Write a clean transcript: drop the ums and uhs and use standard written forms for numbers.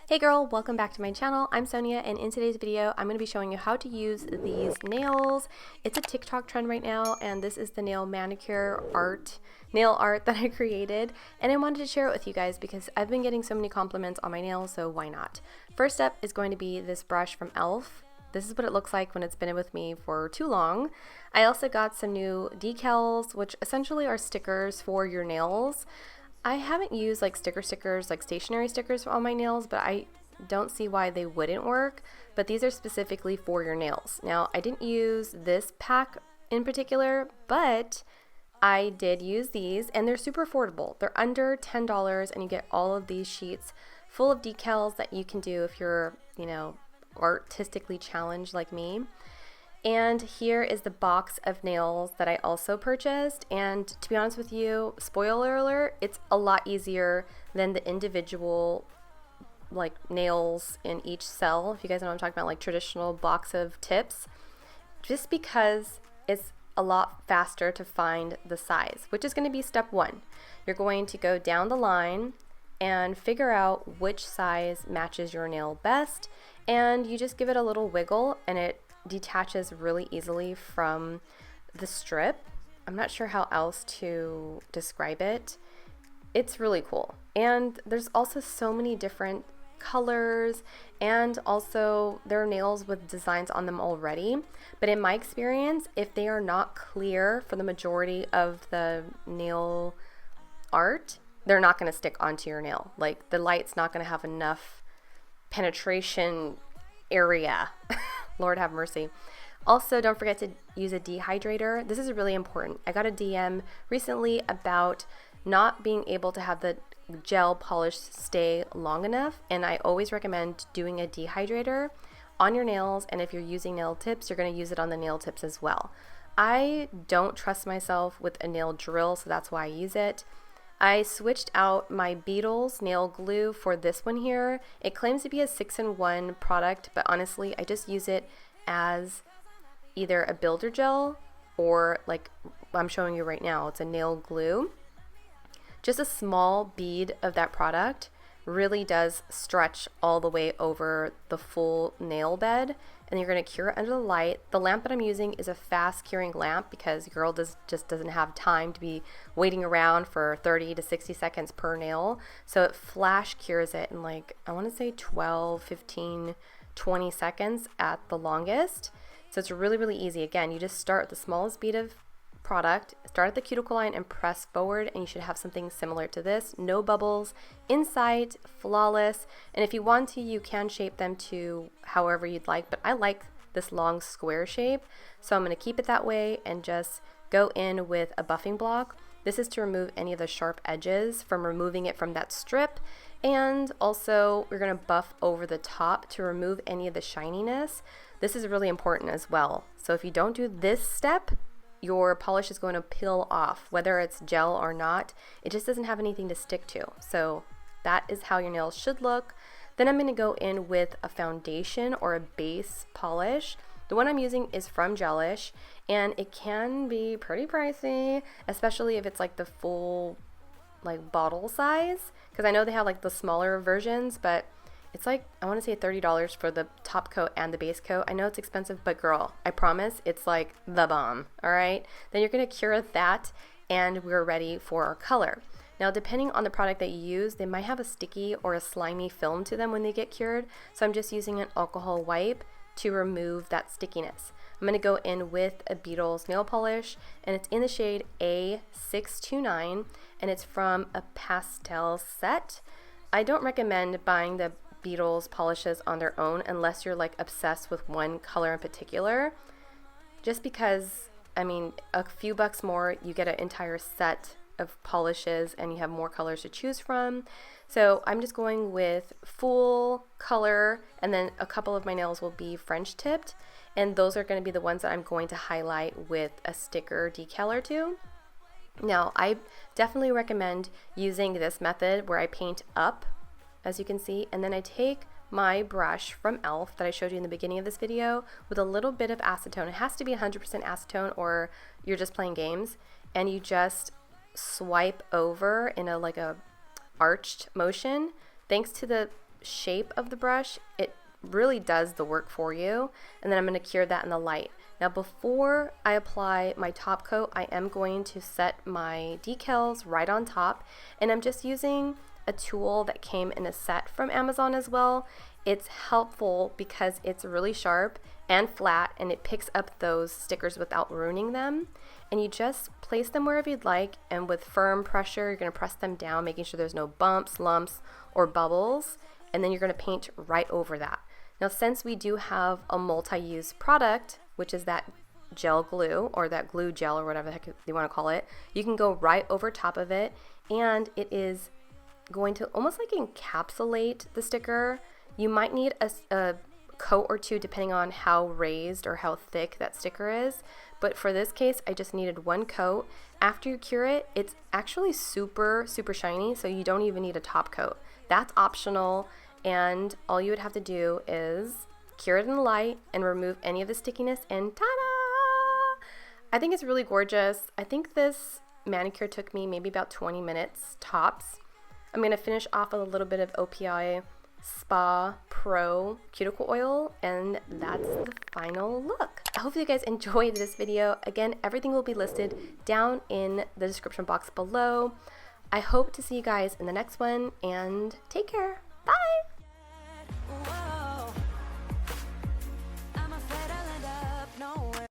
Hey girl, welcome back to my channel. I'm Sonia, and in today's video I'm going to be showing you how to use these nails. It's a TikTok trend right now, and this is the nail art that I created, and I wanted to share it with you guys because I've been getting so many compliments on my nails, so why not? First up is going to be this brush from e.l.f. This is what it looks like when it's been with me for too long. I also got some new decals, which essentially are stickers for your nails. I haven't used like stickers, like stationery stickers on my nails, but I don't see why they wouldn't work. But these are specifically for your nails. Now, I didn't use this pack in particular, but I did use these, and they're super affordable. They're under $10, and you get all of these sheets full of decals that you can do if you're, artistically challenged like me. And here is the box of nails that I also purchased, and to be honest with you, spoiler alert, it's a lot easier than the individual like nails in each cell, if you guys know what I'm talking about, like traditional box of tips, just because it's a lot faster to find the size, which is going to be step one. You're going to go down the line and figure out which size matches your nail best, and you just give it a little wiggle and it detaches really easily from the strip. I'm not sure how else to describe it. It's really cool, and there's also so many different colors, and also there are nails with designs on them already, but in my experience, if they are not clear for the majority of the nail art, they're not going to stick onto your nail. Like, the light's not going to have enough penetration area. Lord have mercy. Also, don't forget to use a dehydrator. This is really important. I got a DM recently about not being able to have the gel polish stay long enough, and I always recommend doing a dehydrator on your nails, and if you're using nail tips, you're going to use it on the nail tips as well. I don't trust myself with a nail drill, so that's why I use it. I switched out my Beetles nail glue for this one here. It claims to be a 6-in-1 product, but honestly, I just use it as either a builder gel or, like I'm showing you right now, it's a nail glue. Just a small bead of that product really does stretch all the way over the full nail bed, and you're going to cure it under the light. The lamp that I'm using is a fast curing lamp because girl just doesn't have time to be waiting around for 30 to 60 seconds per nail, so it flash cures it in, like, I want to say 12, 15, 20 seconds at the longest. So it's really, really easy. Again, you just start with the smallest bead of product, start at the cuticle line and press forward, and you should have something similar to this. No bubbles in sight, flawless, and if you want to, you can shape them to however you'd like, but I like this long square shape, so I'm going to keep it that way and just go in with a buffing block. This is to remove any of the sharp edges from removing it from that strip, and also we're going to buff over the top to remove any of the shininess. This is really important as well, so if you don't do this step, your polish is going to peel off, whether it's gel or not. It just doesn't have anything to stick to. So that is how your nails should look. Then I'm going to go in with a foundation or a base polish. The one I'm using is from Gelish, and it can be pretty pricey, especially if it's like the full like bottle size, because I know they have like the smaller versions, but it's like, I want to say $30 for the top coat and the base coat. I know it's expensive, but girl, I promise it's like the bomb, all right? Then you're going to cure that, and we're ready for our color. Now, depending on the product that you use, they might have a sticky or a slimy film to them when they get cured, so I'm just using an alcohol wipe to remove that stickiness. I'm going to go in with a Beetles nail polish, and it's in the shade A629, and it's from a pastel set. I don't recommend buying the Beetles polishes on their own unless you're like obsessed with one color in particular, just because, I mean, a few bucks more, you get an entire set of polishes and you have more colors to choose from. So I'm just going with full color, and then a couple of my nails will be French tipped, and those are going to be the ones that I'm going to highlight with a sticker decal or two. Now, I definitely recommend using this method where I paint up, as you can see, and then I take my brush from e.l.f. that I showed you in the beginning of this video with a little bit of acetone. It has to be 100% acetone or you're just playing games, and you just swipe over in a like a arched motion. Thanks to the shape of the brush, it really does the work for you. And then I'm going to cure that in the light. Now before I apply my top coat, I am going to set my decals right on top, and I'm just using a tool that came in a set from Amazon as well. It's helpful because it's really sharp and flat, and it picks up those stickers without ruining them. And you just place them wherever you'd like, and with firm pressure you're going to press them down, making sure there's no bumps, lumps, or bubbles, and then you're going to paint right over that. Now since we do have a multi-use product, which is that gel glue, or that glue gel, or whatever the heck you want to call it, you can go right over top of it, and it is going to almost like encapsulate the sticker. You might need a coat or two depending on how raised or how thick that sticker is, but for this case I just needed one coat. After you cure it, it's actually super shiny, so you don't even need a top coat. That's optional, and all you would have to do is cure it in the light and remove any of the stickiness, and ta-da! I think it's really gorgeous. I think this manicure took me maybe about 20 minutes tops. I'm going to finish off with a little bit of OPI Spa Pro cuticle oil, and that's the final look. I hope you guys enjoyed this video. Again, everything will be listed down in the description box below. I hope to see you guys in the next one, and take care. Bye!